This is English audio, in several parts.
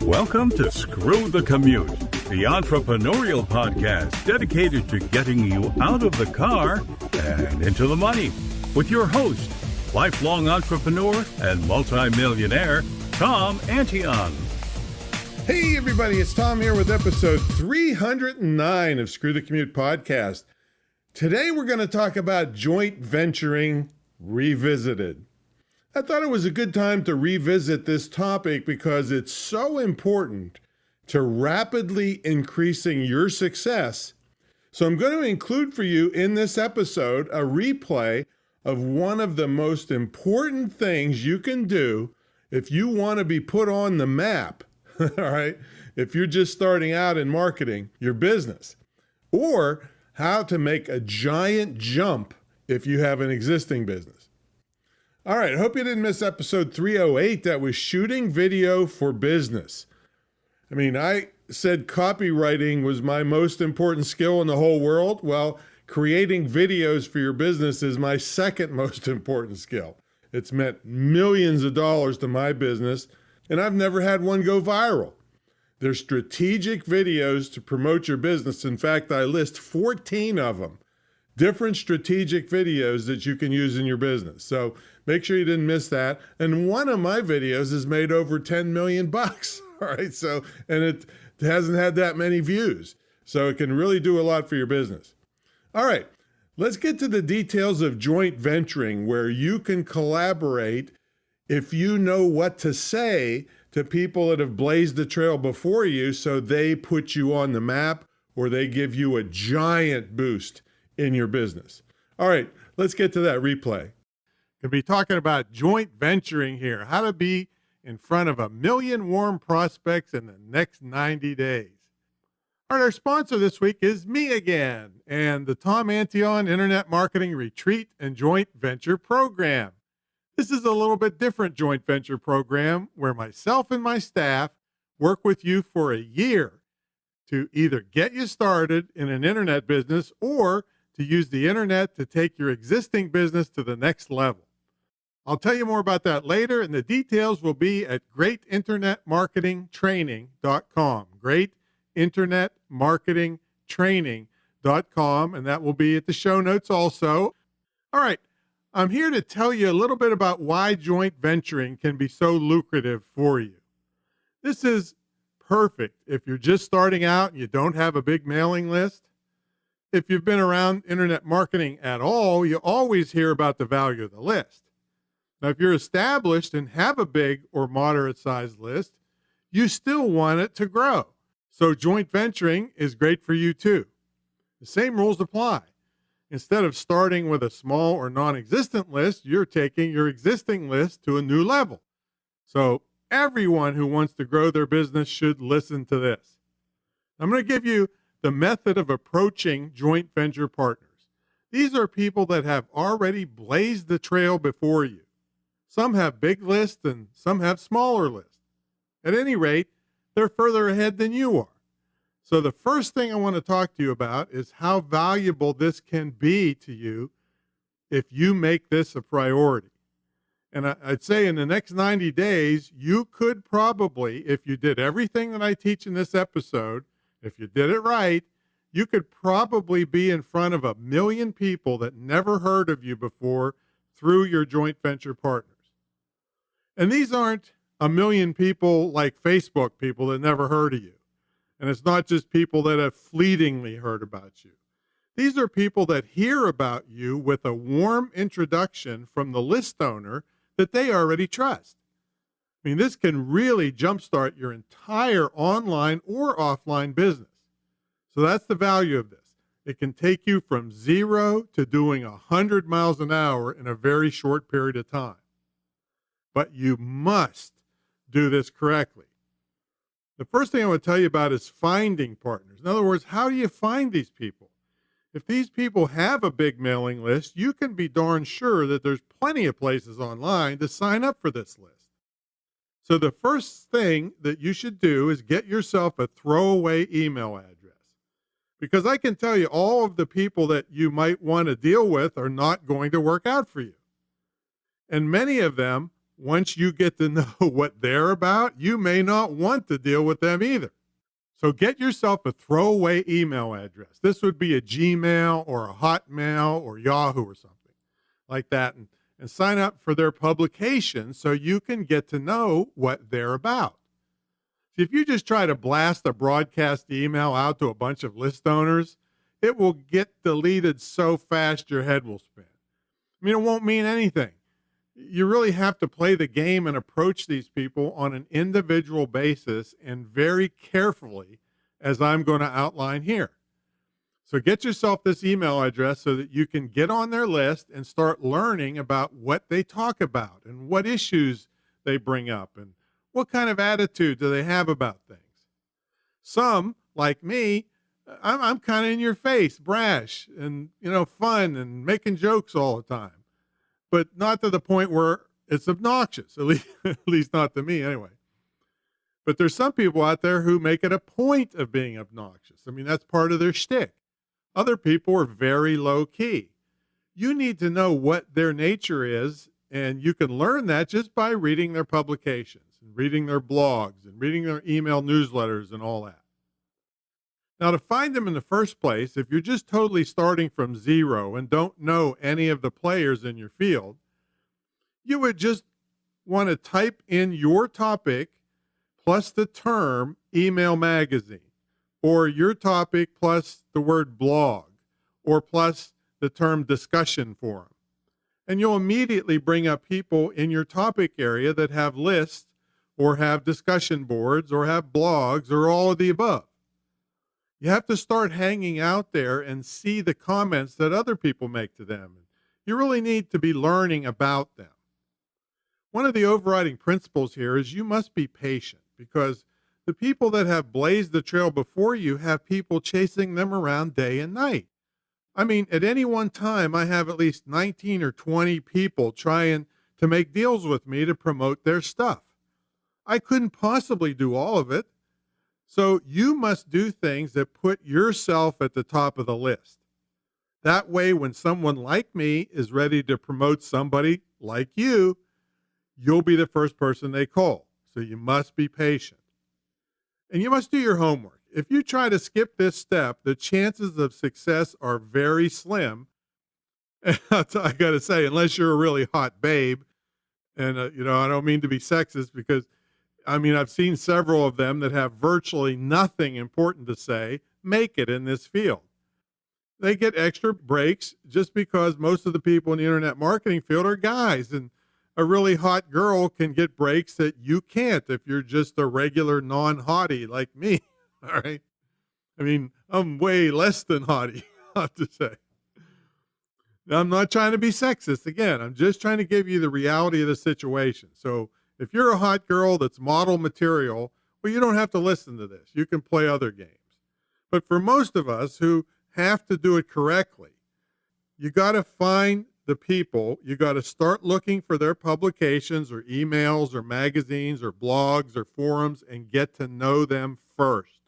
Welcome to Screw the Commute, the entrepreneurial podcast dedicated to getting you out of the car and into the money, with your host, lifelong entrepreneur and multimillionaire, Tom Antion. Hey everybody, it's Tom here with episode 309 of Screw the Commute podcast. Today we're going to talk about Joint Venturing Revisited. I thought it was a good time to revisit this topic because it's so important to rapidly increasing your success. So I'm going to include for you in this episode a replay of one of the most important things you can do if you want to be put on the map, all right? If you're just starting out in marketing your business, or how to make a giant jump if you have an existing business. All right, I hope you didn't miss episode 308. That was shooting video for business. I mean, I said copywriting was my most important skill in the whole world. Well, creating videos for your business is my second most important skill. It's meant millions of dollars to my business, and I've never had one go viral. They're strategic videos to promote your business. In fact, I list 14 of them, different strategic videos that you can use in your business. So make sure you didn't miss that. And one of my videos has made over 10 million bucks. All right. So, and it hasn't had that many views. So it can really do a lot for your business. All right. Let's get to the details of joint venturing, where you can collaborate if you know what to say to people that have blazed the trail before you, so they put you on the map or they give you a giant boost in your business. All right, let's get to that replay. Going to be talking about joint venturing here, how to be in front of 1 million warm prospects in the next 90 days. All right, our sponsor this week is me again, and the Tom Antion Internet Marketing Retreat and Joint Venture Program. This is a little bit different joint venture program where myself and my staff work with you for a year to either get you started in an internet business or to use the internet to take your existing business to the next level. I'll tell you more about that later, and the details will be at greatinternetmarketingtraining.com, greatinternetmarketingtraining.com, and that will be at the show notes also. All right, I'm here to tell you a little bit about why joint venturing can be so lucrative for you. This is perfect if you're just starting out and you don't have a big mailing list. If you've been around internet marketing at all, you always hear about the value of the list. Now, if you're established and have a big or moderate sized list, you still want it to grow. So joint venturing is great for you too. The same rules apply. Instead of starting with a small or non-existent list, you're taking your existing list to a new level. So everyone who wants to grow their business should listen to this. I'm going to give you the method of approaching joint venture partners. These are people that have already blazed the trail before you. Some have big lists and some have smaller lists. At any rate, they're further ahead than you are. So the first thing I want to talk to you about is how valuable this can be to you if you make this a priority. And I'd say in the next 90 days, you could probably, if you did everything that I teach in this episode, if you did it right, you could probably be in front of 1 million people that never heard of you before through your joint venture partners. And these aren't 1 million people like Facebook people that never heard of you. And it's not just people that have fleetingly heard about you. These are people that hear about you with a warm introduction from the list owner that they already trust. I mean, this can really jumpstart your entire online or offline business. So that's the value of this. It can take you from 0 to doing 100 miles an hour in a very short period of time. But you must do this correctly. The first thing I want to tell you about is finding partners. In other words, how do you find these people? If these people have a big mailing list, you can be darn sure that there's plenty of places online to sign up for this list. So the first thing that you should do is get yourself a throwaway email address. Because I can tell you all of the people that you might want to deal with are not going to work out for you. And many of them once you get to know what they're about, you may not want to deal with them either. So get yourself a throwaway email address. This would be a Gmail or a Hotmail or Yahoo or something like that, and sign up for their publication so you can get to know what they're about. See, if you just try to blast a broadcast email out to a bunch of list owners, it will get deleted so fast your head will spin. I mean, it won't mean anything. You really have to play the game and approach these people on an individual basis and very carefully, as I'm going to outline here. So get yourself this email address so that you can get on their list and start learning about what they talk about and what issues they bring up and what kind of attitude do they have about things. Some, like me, I'm kind of in your face, brash, and fun and making jokes all the time, but not to the point where it's obnoxious, at least not to me anyway. But there's some people out there who make it a point of being obnoxious. I mean, that's part of their shtick. Other people are very low key. You need to know what their nature is, and you can learn that just by reading their publications and reading their blogs and reading their email newsletters and all that. Now, to find them in the first place, if you're just totally starting from zero and don't know any of the players in your field, you would just want to type in your topic plus the term email magazine, or your topic plus the word blog, or plus the term discussion forum. And you'll immediately bring up people in your topic area that have lists or have discussion boards or have blogs or all of the above. You have to start hanging out there and see the comments that other people make to them. You really need to be learning about them. One of the overriding principles here is you must be patient, because the people that have blazed the trail before you have people chasing them around day and night. I mean, at any one time, I have at least 19 or 20 people trying to make deals with me to promote their stuff. I couldn't possibly do all of it. So you must do things that put yourself at the top of the list. That way, when someone like me is ready to promote somebody like you, you'll be the first person they call. So you must be patient. And you must do your homework. If you try to skip this step, the chances of success are very slim. And I got to say, unless you're a really hot babe, and I don't mean to be sexist, because I've seen several of them that have virtually nothing important to say make it in this field. They get extra breaks just because most of the people in the internet marketing field are guys, and a really hot girl can get breaks that you can't if you're just a regular non-hottie like me. All right. I'm way less than hottie, I have to say. Now, I'm not trying to be sexist. Again, I'm just trying to give you the reality of the situation. So if you're a hot girl that's model material, well, you don't have to listen to this. You can play other games. But for most of us who have to do it correctly, you got to find the people. You got to start looking for their publications or emails or magazines or blogs or forums and get to know them first.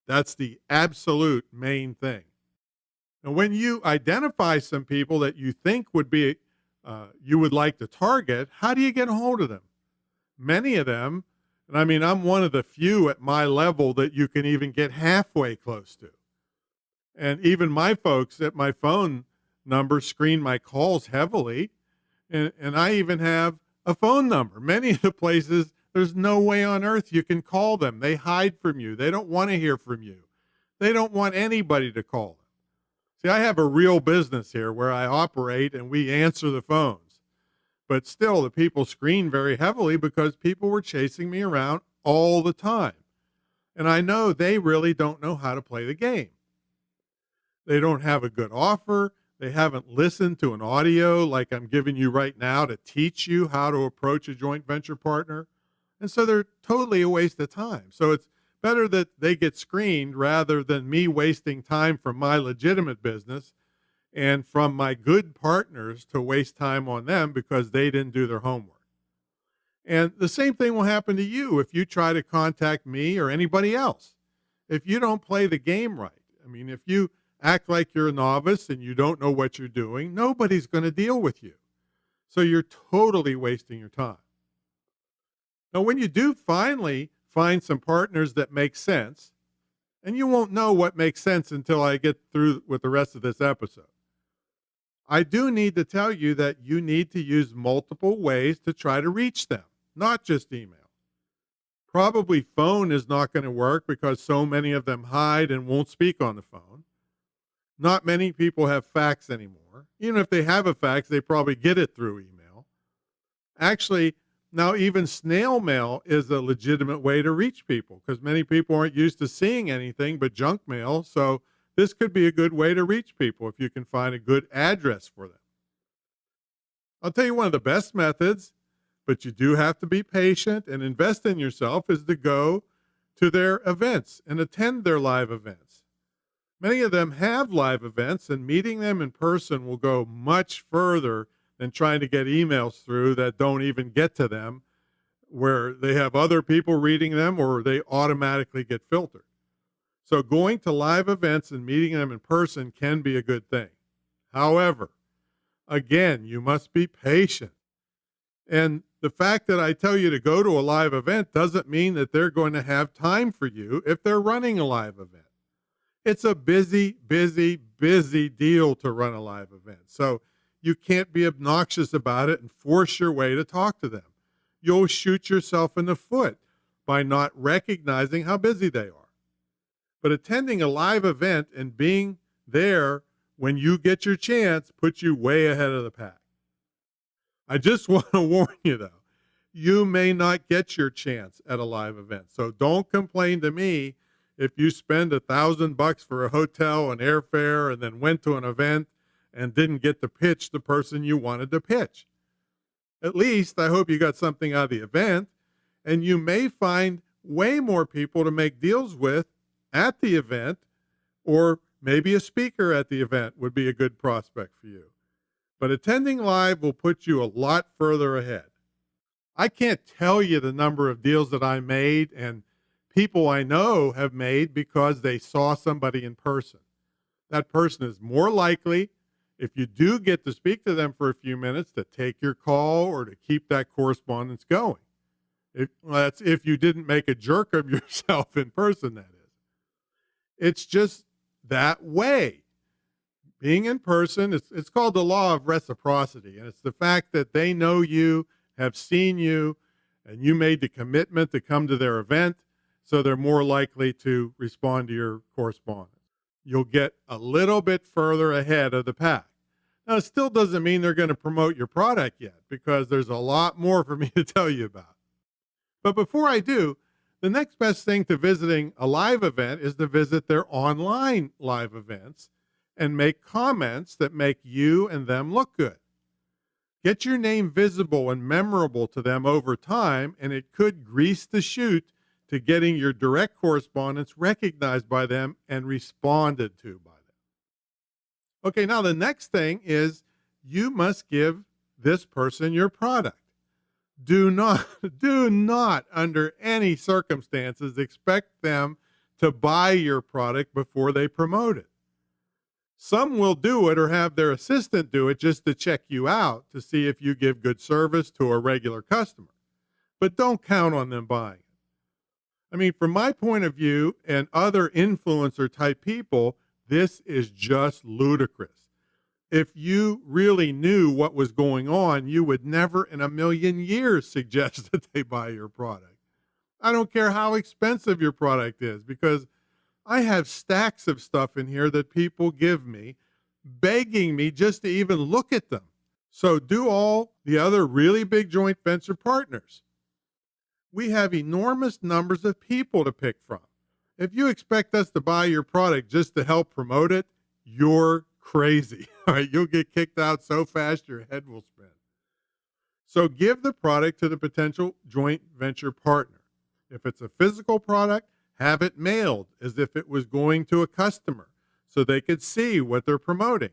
That's the absolute main thing. Now, when you identify some people that you think would be, you would like to target, how do you get a hold of them? Many of them, and I'm one of the few at my level that you can even get halfway close to. And even my folks at my phone number screen my calls heavily. And I even have a phone number. Many of the places, there's no way on earth you can call them. They hide from you. They don't want to hear from you. They don't want anybody to call them. See, I have a real business here where I operate and we answer the phones. But still, the people screen very heavily because people were chasing me around all the time. And I know they really don't know how to play the game. They don't have a good offer. They haven't listened to an audio like I'm giving you right now to teach you how to approach a joint venture partner. And so they're totally a waste of time. So it's better that they get screened rather than me wasting time from my legitimate business and from my good partners to waste time on them because they didn't do their homework. And the same thing will happen to you if you try to contact me or anybody else. If you don't play the game right, if you act like you're a novice and you don't know what you're doing, nobody's going to deal with you. So you're totally wasting your time. Now, when you do finally find some partners that make sense, and you won't know what makes sense until I get through with the rest of this episode, I do need to tell you that you need to use multiple ways to try to reach them, not just email. Probably phone is not going to work because so many of them hide and won't speak on the phone. Not many people have fax anymore. Even if they have a fax, they probably get it through email. Actually, now even snail mail is a legitimate way to reach people because many people aren't used to seeing anything but junk mail. So this could be a good way to reach people if you can find a good address for them. I'll tell you one of the best methods, but you do have to be patient and invest in yourself, is to go to their events and attend their live events. Many of them have live events, and meeting them in person will go much further than trying to get emails through that don't even get to them, where they have other people reading them or they automatically get filtered. So going to live events and meeting them in person can be a good thing. However, again, you must be patient. And the fact that I tell you to go to a live event doesn't mean that they're going to have time for you if they're running a live event. It's a busy, busy, busy deal to run a live event. So you can't be obnoxious about it and force your way to talk to them. You'll shoot yourself in the foot by not recognizing how busy they are. But attending a live event and being there when you get your chance puts you way ahead of the pack. I just want to warn you, though, you may not get your chance at a live event. So don't complain to me if you spend $1,000 for a hotel and airfare and then went to an event and didn't get to pitch the person you wanted to pitch. At least I hope you got something out of the event, and you may find way more people to make deals with at the event, or maybe a speaker at the event would be a good prospect for you. But attending live will put you a lot further ahead. I can't tell you the number of deals that I made and people I know have made because they saw somebody in person. That person is more likely, if you do get to speak to them for a few minutes, to take your call or to keep that correspondence going. That's if you didn't make a jerk of yourself in person, that is. It's just that way. Being in person, it's called the law of reciprocity, and it's the fact that they know you, have seen you, and you made the commitment to come to their event, so they're more likely to respond to your correspondence. You'll get a little bit further ahead of the pack. Now, it still doesn't mean they're going to promote your product yet, because there's a lot more for me to tell you about. But before I do, the next best thing to visiting a live event is to visit their online live events and make comments that make you and them look good. Get your name visible and memorable to them over time, and it could grease the chute to getting your direct correspondence recognized by them and responded to by them. Okay, now the next thing is you must give this person your product. Do not under any circumstances expect them to buy your product before they promote it. Some will do it or have their assistant do it just to check you out to see if you give good service to a regular customer. But don't count on them buying it. I mean, from my point of view and other influencer type people, this is just ludicrous. If you really knew what was going on, you would never in a million years suggest that they buy your product. I don't care how expensive your product is, because I have stacks of stuff in here that people give me, begging me just to even look at them. So do all the other really big joint venture partners. We have enormous numbers of people to pick from. If you expect us to buy your product just to help promote it, you're crazy. All right, you'll get kicked out so fast your head will spin. So give the product to the potential joint venture partner. If it's a physical product, have it mailed as if it was going to a customer so they could see what they're promoting.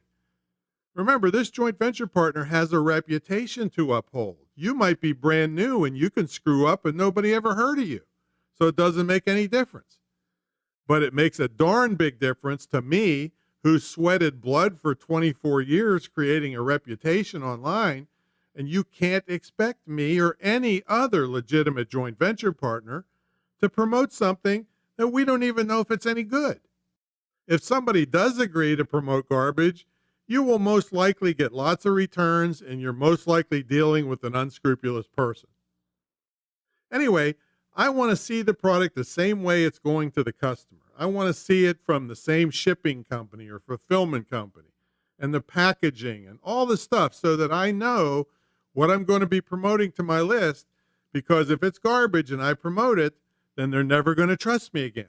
Remember, this joint venture partner has a reputation to uphold. You might be brand new and you can screw up and nobody ever heard of you. So it doesn't make any difference. But it makes a darn big difference to me, who sweated blood for 24 years creating a reputation online, And you can't expect me or any other legitimate joint venture partner to promote something that we don't even know if it's any good. If somebody does agree to promote garbage, you will most likely get lots of returns and you're most likely dealing with an unscrupulous person. Anyway, I want to see the product the same way it's going to the customer. I want to see it from the same shipping company or fulfillment company and the packaging and all the stuff so that I know what I'm going to be promoting to my list, because if it's garbage and I promote it, then they're never going to trust me again.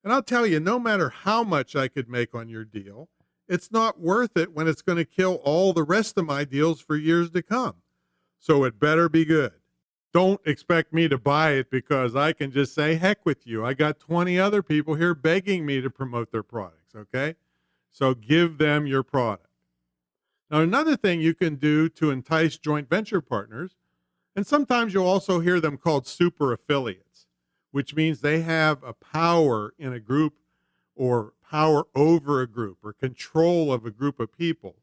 And I'll tell you, no matter how much I could make on your deal, it's not worth it when it's going to kill all the rest of my deals for years to come. So it better be good. Don't expect me to buy it because I can just say, heck with you. I got 20 other people here begging me to promote their products, okay? So give them your product. Now, another thing you can do to entice joint venture partners, and sometimes you'll also hear them called super affiliates, which means they have a power in a group or power over a group or control of a group of people,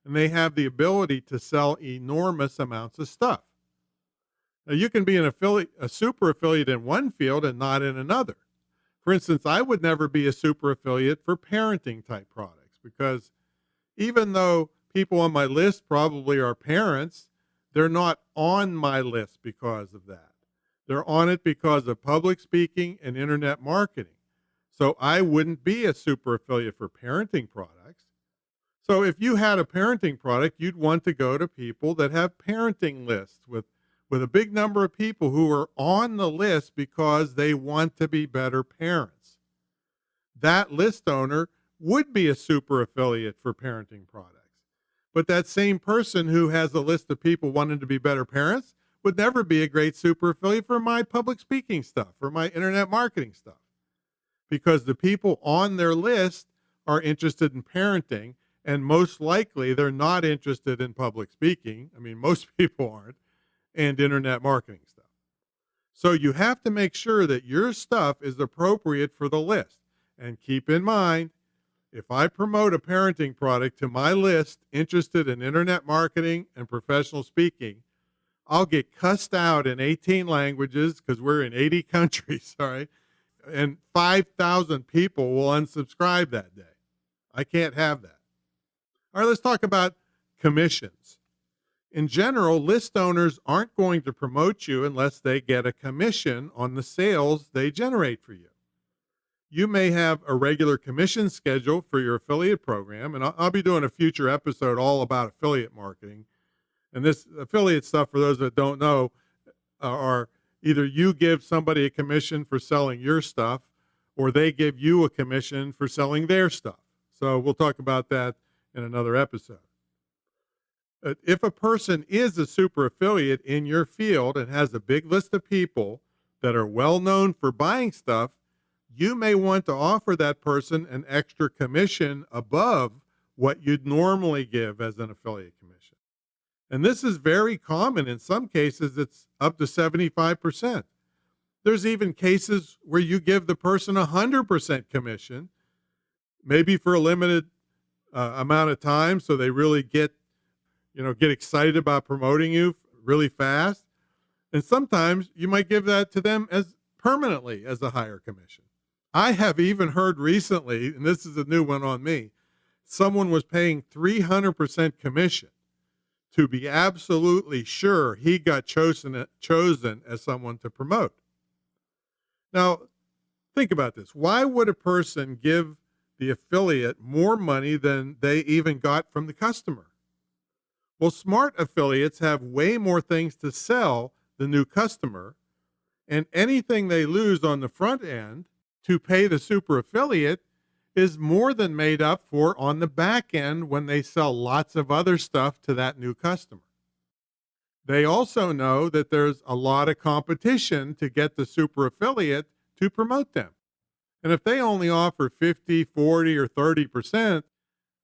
and they have the ability to sell enormous amounts of stuff. Now, you can be a super affiliate in one field and not in another. For instance, I would never be a super affiliate for parenting type products because even though people on my list probably are parents, they're not on my list because of that. They're on it because of public speaking and internet marketing. So I wouldn't be a super affiliate for parenting products. So if you had a parenting product, you'd want to go to people that have parenting lists with a big number of people who are on the list because they want to be better parents. That list owner would be a super affiliate for parenting products. But that same person who has a list of people wanting to be better parents would never be a great super affiliate for my public speaking stuff, for my internet marketing stuff. Because the people on their list are interested in parenting, and most likely they're not interested in public speaking. I mean, most people aren't, and internet marketing stuff. So you have to make sure that your stuff is appropriate for the list. And keep in mind, if I promote a parenting product to my list interested in internet marketing and professional speaking, I'll get cussed out in 18 languages because we're in 80 countries, all right? And 5,000 people will unsubscribe that day. I can't have that. All right, let's talk about commissions. In general, list owners aren't going to promote you unless they get a commission on the sales they generate for you. You may have a regular commission schedule for your affiliate program, and I'll be doing a future episode all about affiliate marketing. And this affiliate stuff, for those that don't know, are either you give somebody a commission for selling your stuff, or they give you a commission for selling their stuff. So we'll talk about that in another episode. If a person is a super affiliate in your field and has a big list of people that are well known for buying stuff, you may want to offer that person an extra commission above what you'd normally give as an affiliate commission. And this is very common. In some cases, it's up to 75%. There's even cases where you give the person 100% commission, maybe for a limited amount of time, so they really get excited about promoting you really fast. And sometimes you might give that to them as permanently as a higher commission. I have even heard recently, and this is a new one on me, someone was paying 300% commission to be absolutely sure he got chosen as someone to promote. Now, think about this. Why would a person give the affiliate more money than they even got from the customer? Well, smart affiliates have way more things to sell the new customer, and anything they lose on the front end to pay the super affiliate is more than made up for on the back end when they sell lots of other stuff to that new customer. They also know that there's a lot of competition to get the super affiliate to promote them. And if they only offer 50, 40, or 30%,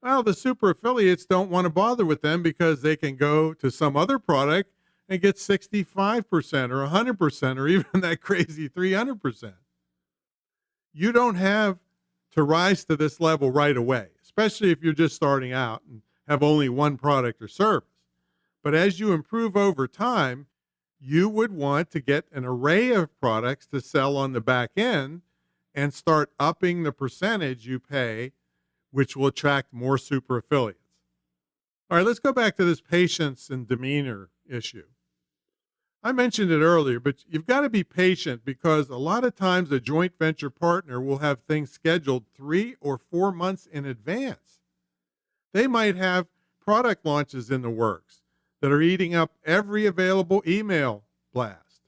well, the super affiliates don't want to bother with them because they can go to some other product and get 65% or 100% or even that crazy 300%. You don't have to rise to this level right away, especially if you're just starting out and have only one product or service. But as you improve over time, you would want to get an array of products to sell on the back end and start upping the percentage you pay, which will attract more super affiliates. All right, let's go back to this patience and demeanor issue. I mentioned it earlier, but you've got to be patient because a lot of times a joint venture partner will have things scheduled 3 or 4 months in advance. They might have product launches in the works that are eating up every available email blast.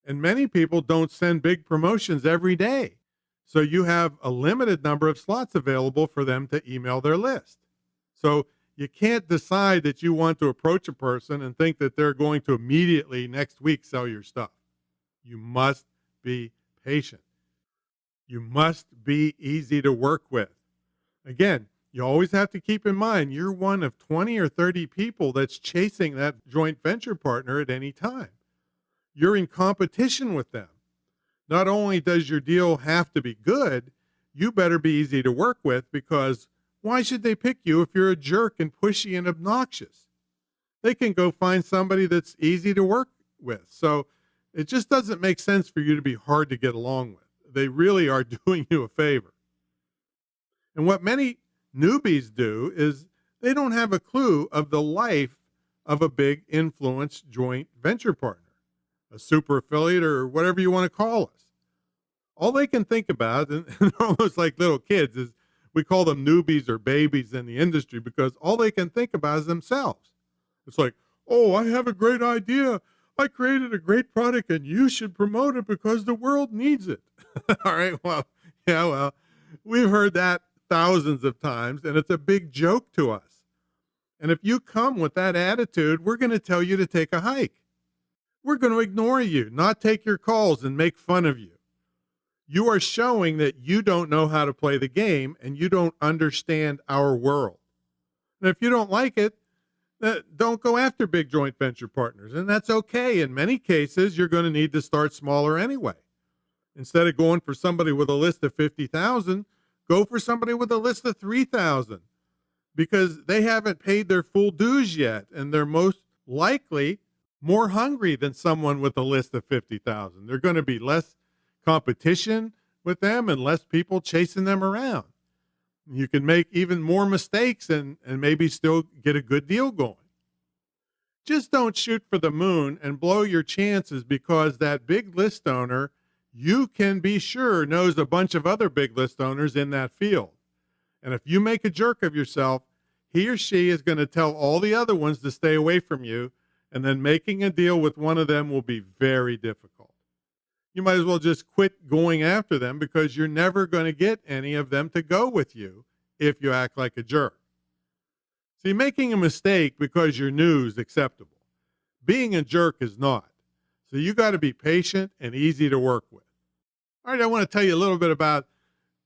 And many people don't send big promotions every day. So you have a limited number of slots available for them to email their list. So you can't decide that you want to approach a person and think that they're going to immediately next week sell your stuff. You must be patient. You must be easy to work with. Again, you always have to keep in mind you're one of 20 or 30 people that's chasing that joint venture partner at any time. You're in competition with them. Not only does your deal have to be good, you better be easy to work with because why should they pick you if you're a jerk and pushy and obnoxious? They can go find somebody that's easy to work with. So it just doesn't make sense for you to be hard to get along with. They really are doing you a favor. And what many newbies do is they don't have a clue of the life of a big influence joint venture partner, a super affiliate, or whatever you want to call us. All they can think about, and they're almost like little kids, is we call them newbies or babies in the industry because all they can think about is themselves. It's like, oh, I have a great idea. I created a great product and you should promote it because the world needs it. All right, well, we've heard that thousands of times and it's a big joke to us. And if you come with that attitude, we're going to tell you to take a hike. We're going to ignore you, not take your calls and make fun of you. You are showing that you don't know how to play the game and you don't understand our world. And if you don't like it, don't go after big joint venture partners. And that's okay. In many cases, you're going to need to start smaller anyway. Instead of going for somebody with a list of 50,000, go for somebody with a list of 3,000 because they haven't paid their full dues yet. And they're most likely more hungry than someone with a list of 50,000. They're going to be less competition with them and less people chasing them around. You can make even more mistakes and maybe still get a good deal going. Just don't shoot for the moon and blow your chances because that big list owner, you can be sure, knows a bunch of other big list owners in that field. And if you make a jerk of yourself, he or she is going to tell all the other ones to stay away from you, and then making a deal with one of them will be very difficult. You might as well just quit going after them because you're never going to get any of them to go with you if you act like a jerk. See, making a mistake because you're new is acceptable. Being a jerk is not. So you got to be patient and easy to work with. All right, I want to tell you a little bit about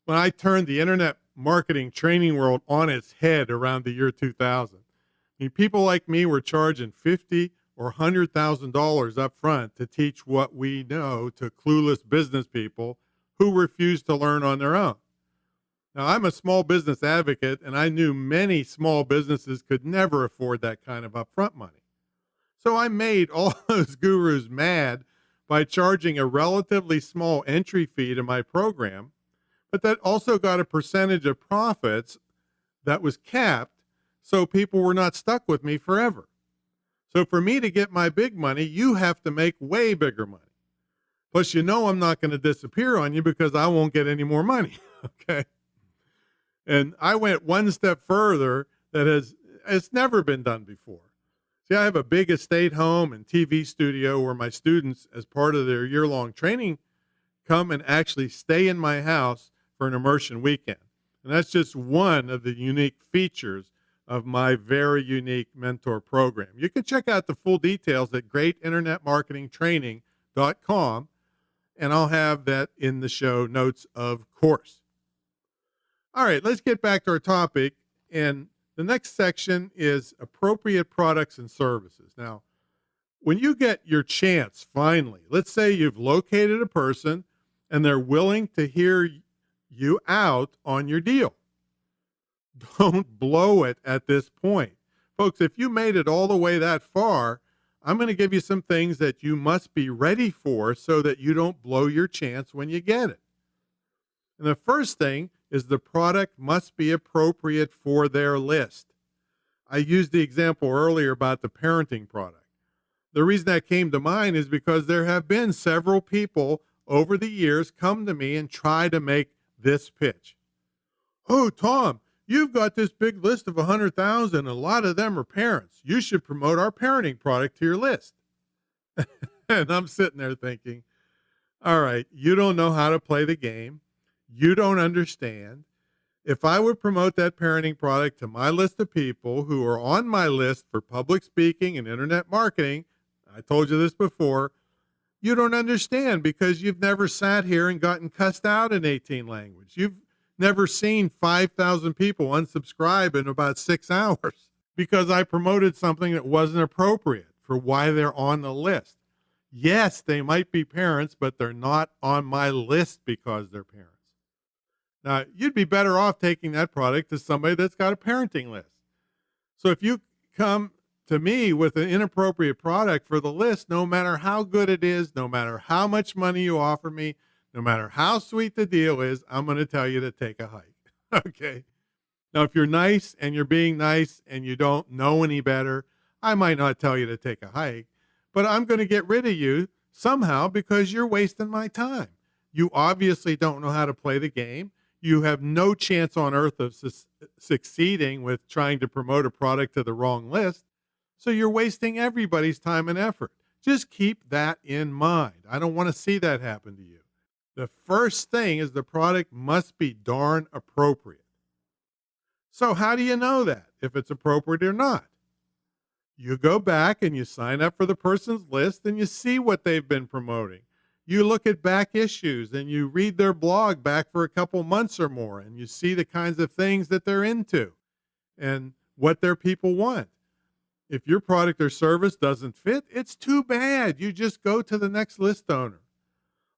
when I turned the internet marketing training world on its head around the year 2000. I mean, people like me were charging $50,000 or $100,000 up front to teach what we know to clueless business people who refuse to learn on their own. Now, I'm a small business advocate, and I knew many small businesses could never afford that kind of upfront money. So I made all those gurus mad by charging a relatively small entry fee to my program, but that also got a percentage of profits that was capped so people were not stuck with me forever. So for me to get my big money, you have to make way bigger money. Plus, you know I'm not going to disappear on you because I won't get any more money, okay? And I went one step further it's never been done before. See, I have a big estate home and TV studio where my students, as part of their year-long training, come and actually stay in my house for an immersion weekend. And that's just one of the unique features of my very unique mentor program. You can check out the full details at greatinternetmarketingtraining.com, and I'll have that in the show notes, of course. All right, let's get back to our topic, and the next section is appropriate products and services. Now, when you get your chance, finally, let's say you've located a person and they're willing to hear you out on your deal. Don't blow it at this point. Folks, if you made it all the way that far, I'm going to give you some things that you must be ready for so that you don't blow your chance when you get it. And the first thing is the product must be appropriate for their list. I used the example earlier about the parenting product. The reason that came to mind is because there have been several people over the years come to me and try to make this pitch. Oh, Tom, you've got this big list of 100,000. A lot of them are parents. You should promote our parenting product to your list. And I'm sitting there thinking, all right, you don't know how to play the game. You don't understand. If I would promote that parenting product to my list of people who are on my list for public speaking and internet marketing, I told you this before, you don't understand because you've never sat here and gotten cussed out in 18 languages. You've never seen 5,000 people unsubscribe in about 6 hours because I promoted something that wasn't appropriate for why they're on the list. Yes, they might be parents, but they're not on my list because they're parents. Now, you'd be better off taking that product to somebody that's got a parenting list. So if you come to me with an inappropriate product for the list, no matter how good it is, no matter how much money you offer me, no matter how sweet the deal is, I'm going to tell you to take a hike. Okay. Now, if you're nice and you're being nice and you don't know any better, I might not tell you to take a hike, but I'm going to get rid of you somehow because you're wasting my time. You obviously don't know how to play the game. You have no chance on earth of succeeding with trying to promote a product to the wrong list. So you're wasting everybody's time and effort. Just keep that in mind. I don't want to see that happen to you. The first thing is the product must be darn appropriate. So how do you know that, if it's appropriate or not? You go back and you sign up for the person's list and you see what they've been promoting. You look at back issues and you read their blog back for a couple months or more and you see the kinds of things that they're into and what their people want. If your product or service doesn't fit, it's too bad. You just go to the next list owner.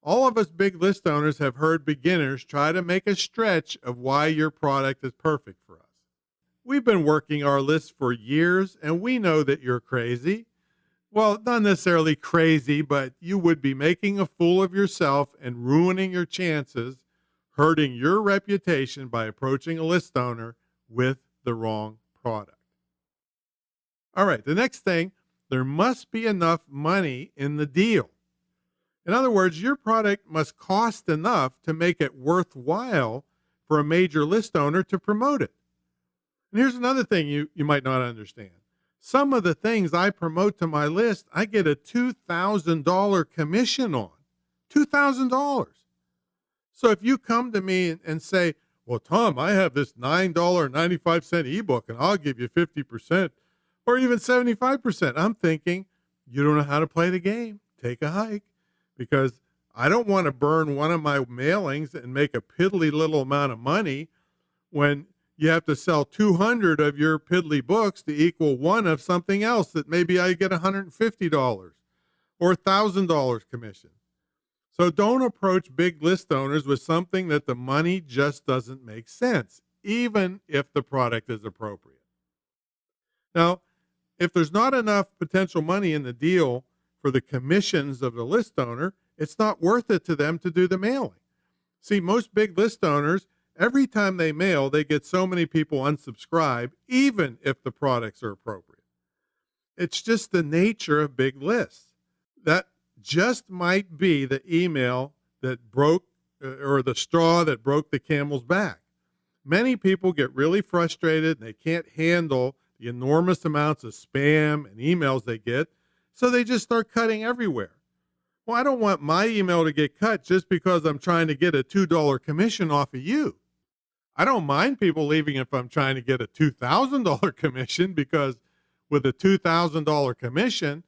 All of us big list owners have heard beginners try to make a stretch of why your product is perfect for us. We've been working our list for years and we know that you're crazy. Well, not necessarily crazy, but you would be making a fool of yourself and ruining your chances, hurting your reputation by approaching a list owner with the wrong product. All right, the next thing, there must be enough money in the deal. In other words, your product must cost enough to make it worthwhile for a major list owner to promote it. And here's another thing you might not understand. Some of the things I promote to my list, I get a $2,000 commission on. $2,000. So if you come to me and say, well, Tom, I have this $9.95 ebook and I'll give you 50% or even 75%. I'm thinking, you don't know how to play the game. Take a hike, because I don't want to burn one of my mailings and make a piddly little amount of money when you have to sell 200 of your piddly books to equal one of something else that maybe I get $150 or $1,000 commission. So don't approach big list owners with something that the money just doesn't make sense, even if the product is appropriate. Now, if there's not enough potential money in the deal for the commissions of the list owner, it's not worth it to them to do the mailing. See, most big list owners, every time they mail, they get so many people unsubscribe, even if the products are appropriate. It's just the nature of big lists. That just might be the email that broke, or the straw that broke the camel's back. Many people get really frustrated and they can't handle the enormous amounts of spam and emails they get, so they just start cutting everywhere. Well, I don't want my email to get cut just because I'm trying to get a $2 commission off of you. I don't mind people leaving if I'm trying to get a $2,000 commission, because with a $2,000 commission,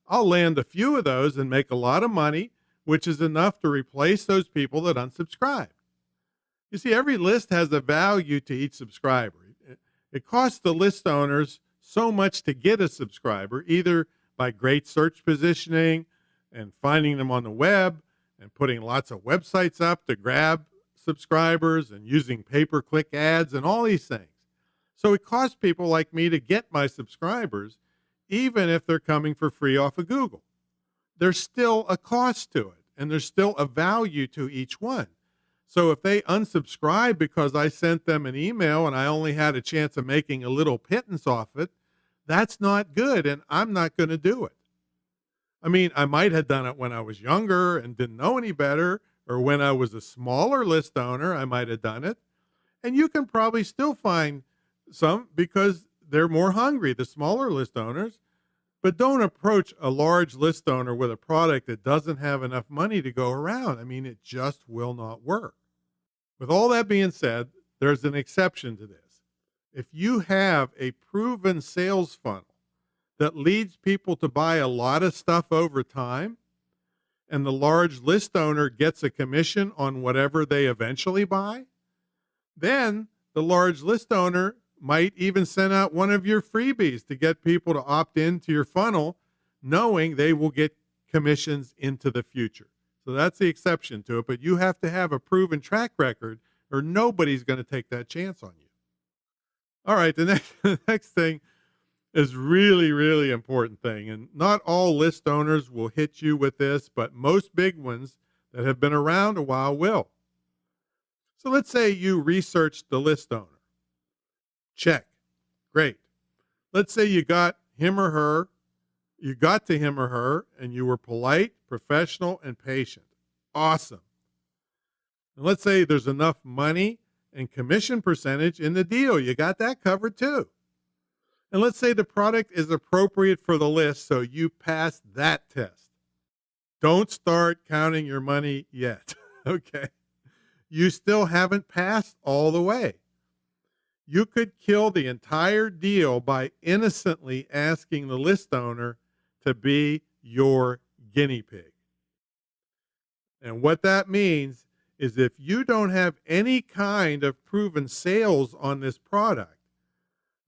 I'll land a few of those and make a lot of money, which is enough to replace those people that unsubscribe. You see, every list has a value to each subscriber. It costs the list owners so much to get a subscriber, either by great search positioning and finding them on the web and putting lots of websites up to grab subscribers and using pay-per-click ads and all these things. So it costs people like me to get my subscribers, even if they're coming for free off of Google. There's still a cost to it, and there's still a value to each one. So if they unsubscribe because I sent them an email and I only had a chance of making a little pittance off it, that's not good, and I'm not going to do it. I mean, I might have done it when I was younger and didn't know any better, or when I was a smaller list owner, I might have done it. And you can probably still find some because they're more hungry, the smaller list owners. But don't approach a large list owner with a product that doesn't have enough money to go around. I mean, it just will not work. With all that being said, there's an exception to this. If you have a proven sales funnel that leads people to buy a lot of stuff over time, and the large list owner gets a commission on whatever they eventually buy, then the large list owner might even send out one of your freebies to get people to opt into your funnel, knowing they will get commissions into the future. So that's the exception to it, but you have to have a proven track record or nobody's going to take that chance on you. All right, the next thing is really, really important thing, and not all list owners will hit you with this, but most big ones that have been around a while will. So let's say you researched the list owner. Check. Great. Let's say you got to him or her, and you were polite, professional, and patient. Awesome. And let's say there's enough money and commission percentage in the deal. You got that covered too. And let's say the product is appropriate for the list, so you passed that test. Don't start counting your money yet, okay? You still haven't passed all the way. You could kill the entire deal by innocently asking the list owner to be your guinea pig. And what that means is if you don't have any kind of proven sales on this product,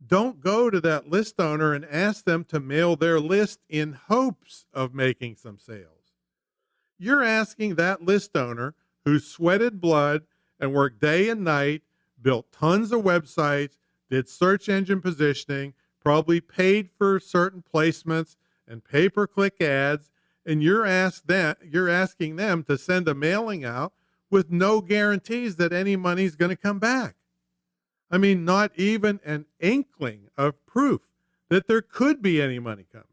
don't go to that list owner and ask them to mail their list in hopes of making some sales. You're asking that list owner who sweated blood and worked day and night, built tons of websites, did search engine positioning, probably paid for certain placements and pay-per-click ads, and you're asking them to send a mailing out with no guarantees that any money's going to come back. I mean, not even an inkling of proof that there could be any money coming.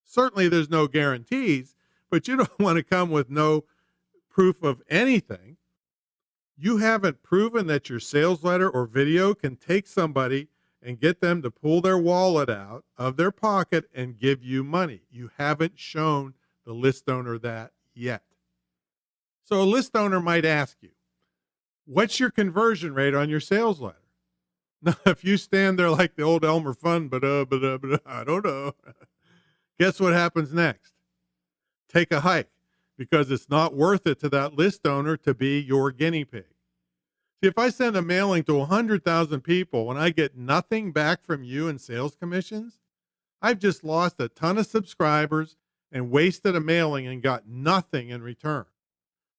Certainly there's no guarantees, but you don't want to come with no proof of anything. You haven't proven that your sales letter or video can take somebody and get them to pull their wallet out of their pocket and give you money. You haven't shown the list owner that yet. So a list owner might ask you, what's your conversion rate on your sales letter? Now, if you stand there like the old Elmer Fudd, I don't know. Guess what happens next? Take a hike, because it's not worth it to that list owner to be your guinea pig. See, if I send a mailing to 100,000 people and I get nothing back from you in sales commissions, I've just lost a ton of subscribers and wasted a mailing and got nothing in return.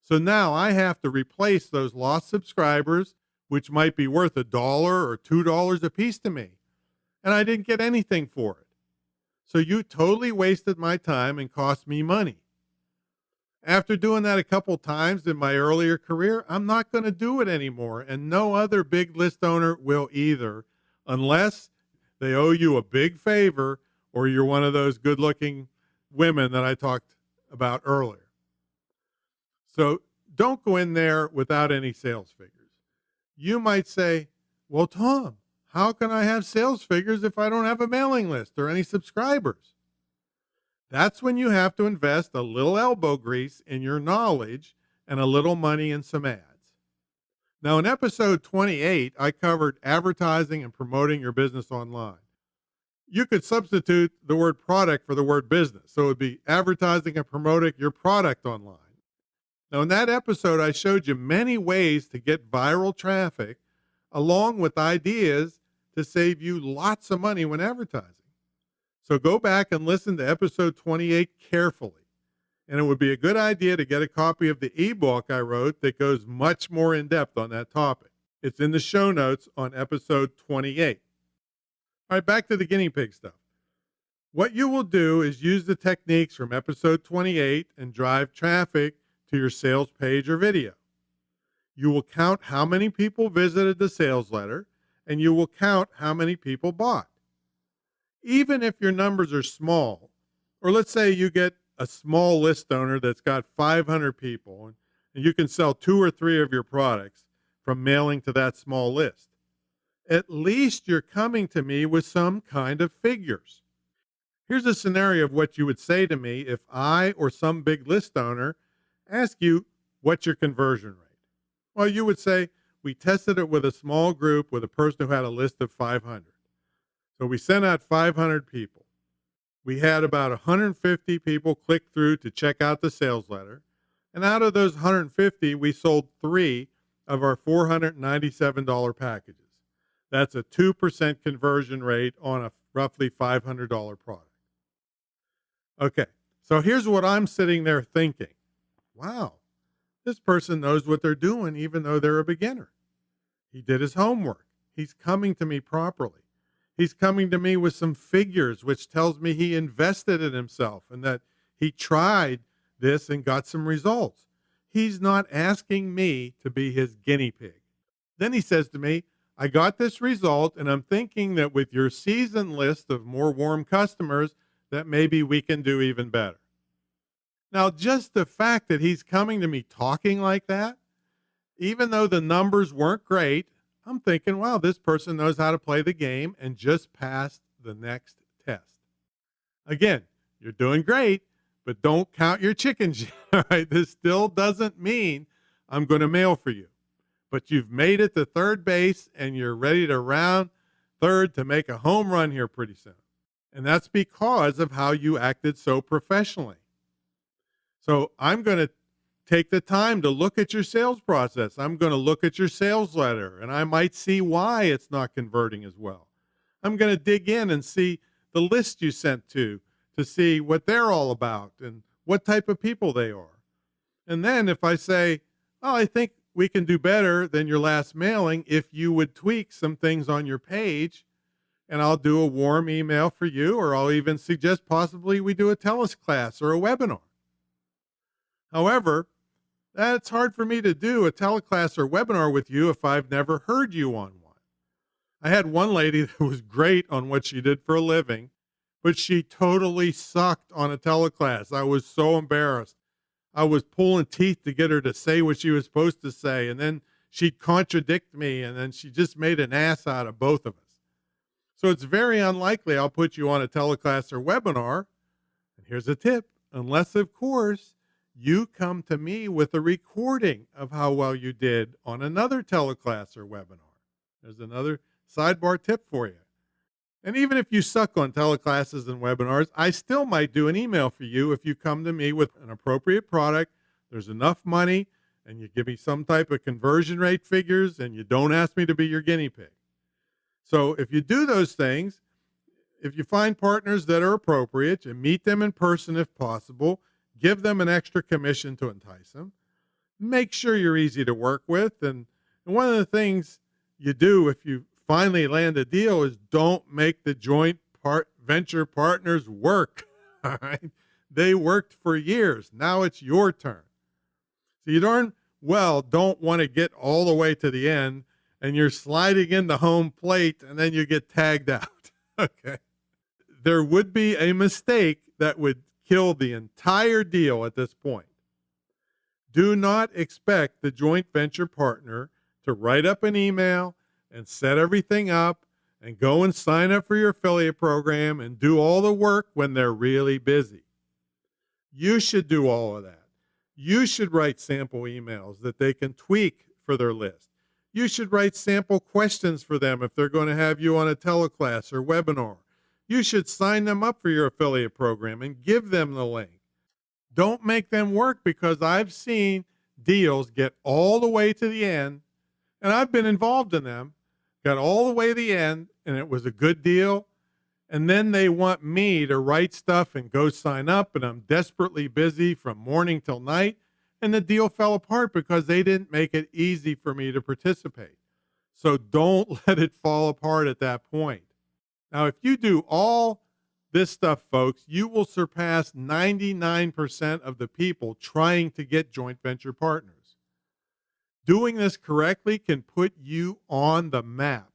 So now I have to replace those lost subscribers, which might be worth $1 or $2 a piece to me. And I didn't get anything for it. So you totally wasted my time and cost me money. After doing that a couple times in my earlier career, I'm not going to do it anymore. And no other big list owner will either, unless they owe you a big favor or you're one of those good-looking women that I talked about earlier. So don't go in there without any sales figures. You might say, well, Tom, how can I have sales figures if I don't have a mailing list or any subscribers? That's when you have to invest a little elbow grease in your knowledge and a little money in some ads. Now, in episode 28, I covered advertising and promoting your business online. You could substitute the word product for the word business. So it would be advertising and promoting your product online. Now, in that episode, I showed you many ways to get viral traffic, along with ideas to save you lots of money when advertising. So go back and listen to episode 28 carefully. And it would be a good idea to get a copy of the ebook I wrote that goes much more in depth on that topic. It's in the show notes on episode 28. All right, back to the guinea pig stuff. What you will do is use the techniques from episode 28 and drive traffic to your sales page or video. You will count how many people visited the sales letter, and you will count how many people bought. Even if your numbers are small, or let's say you get a small list owner that's got 500 people, and you can sell 2 or 3 of your products from mailing to that small list. At least you're coming to me with some kind of figures. Here's a scenario of what you would say to me if I or some big list owner ask you, what's your conversion rate? Well, you would say, we tested it with a small group with a person who had a list of 500. So we sent out 500 people. We had about 150 people click through to check out the sales letter. And out of those 150, we sold 3 of our $497 packages. That's a 2% conversion rate on a roughly $500 product. Okay, so here's what I'm sitting there thinking. Wow, this person knows what they're doing even though they're a beginner. He did his homework. He's coming to me properly. He's coming to me with some figures, which tells me he invested in himself and that he tried this and got some results. He's not asking me to be his guinea pig. Then he says to me, I got this result, and I'm thinking that with your season list of more warm customers, that maybe we can do even better. Now, just the fact that he's coming to me talking like that, even though the numbers weren't great, I'm thinking, wow, this person knows how to play the game and just passed the next test. Again, you're doing great, but don't count your chickens yet. All right? This still doesn't mean I'm going to mail for you. But you've made it to third base and you're ready to round third to make a home run here pretty soon. And that's because of how you acted so professionally. So I'm going to take the time to look at your sales process. I'm going to look at your sales letter, and I might see why it's not converting as well. I'm going to dig in and see the list you sent to see what they're all about and what type of people they are. And then if I say, oh, I think we can do better than your last mailing if you would tweak some things on your page, and I'll do a warm email for you, or I'll even suggest possibly we do a TELUS class or a webinar. However, that's hard for me to do a teleclass or webinar with you if I've never heard you on one. I had one lady that was great on what she did for a living, but she totally sucked on a teleclass. I was so embarrassed. I was pulling teeth to get her to say what she was supposed to say, and then she'd contradict me, and then she just made an ass out of both of us. So it's very unlikely I'll put you on a teleclass or webinar. And here's a tip, unless, of course, you come to me with a recording of how well you did on another teleclass or webinar. There's another sidebar tip for you. And even if you suck on teleclasses and webinars, I still might do an email for you if you come to me with an appropriate product, there's enough money, and you give me some type of conversion rate figures, and you don't ask me to be your guinea pig. So if you do those things, if you find partners that are appropriate, you meet them in person if possible, give them an extra commission to entice them, make sure you're easy to work with. And one of the things you do if you finally land a deal is don't make the joint venture partners work. All right? They worked for years. Now it's your turn. So you darn well don't want to get all the way to the end and you're sliding in the home plate and then you get tagged out. Okay. There would be a mistake that would kill the entire deal at this point. Do not expect the joint venture partner to write up an email and set everything up and go and sign up for your affiliate program and do all the work when they're really busy. You should do all of that. You should write sample emails that they can tweak for their list. You should write sample questions for them if they're going to have you on a teleclass or webinar. You should sign them up for your affiliate program and give them the link. Don't make them work, because I've seen deals get all the way to the end, and I've been involved in them, got all the way to the end, and it was a good deal, and then they want me to write stuff and go sign up, and I'm desperately busy from morning till night, and the deal fell apart because they didn't make it easy for me to participate. So don't let it fall apart at that point. Now, if you do all this stuff, folks, you will surpass 99% of the people trying to get joint venture partners. Doing this correctly can put you on the map.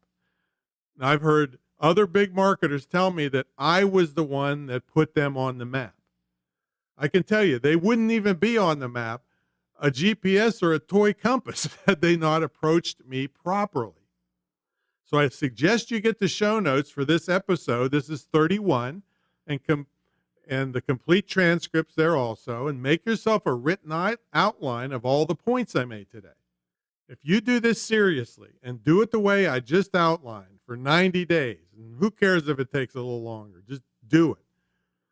Now, I've heard other big marketers tell me that I was the one that put them on the map. I can tell you, they wouldn't even be on the map, a GPS or a toy compass, had they not approached me properly. So I suggest you get the show notes for this episode. This is 31, and the complete transcripts there also, and make yourself a written outline of all the points I made today. If you do this seriously and do it the way I just outlined for 90 days, and who cares if it takes a little longer, just do it.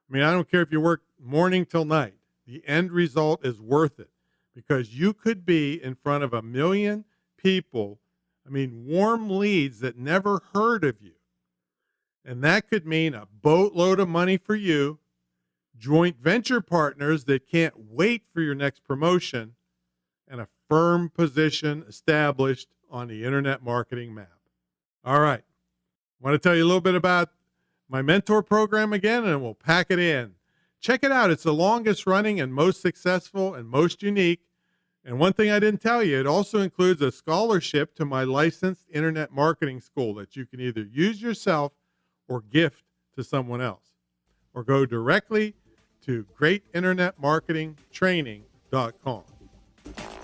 I mean, I don't care if you work morning till night. The end result is worth it because you could be in front of 1 million people, warm leads that never heard of you. And that could mean a boatload of money for you, joint venture partners that can't wait for your next promotion, and a firm position established on the internet marketing map. All right. I want to tell you a little bit about my mentor program again, and we'll pack it in. Check it out. It's the longest running and most successful and most unique. And one thing I didn't tell you, it also includes a scholarship to my licensed internet marketing school that you can either use yourself or gift to someone else, or go directly to greatinternetmarketingtraining.com.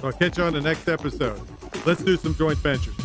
So I'll catch you on the next episode. Let's do some joint ventures.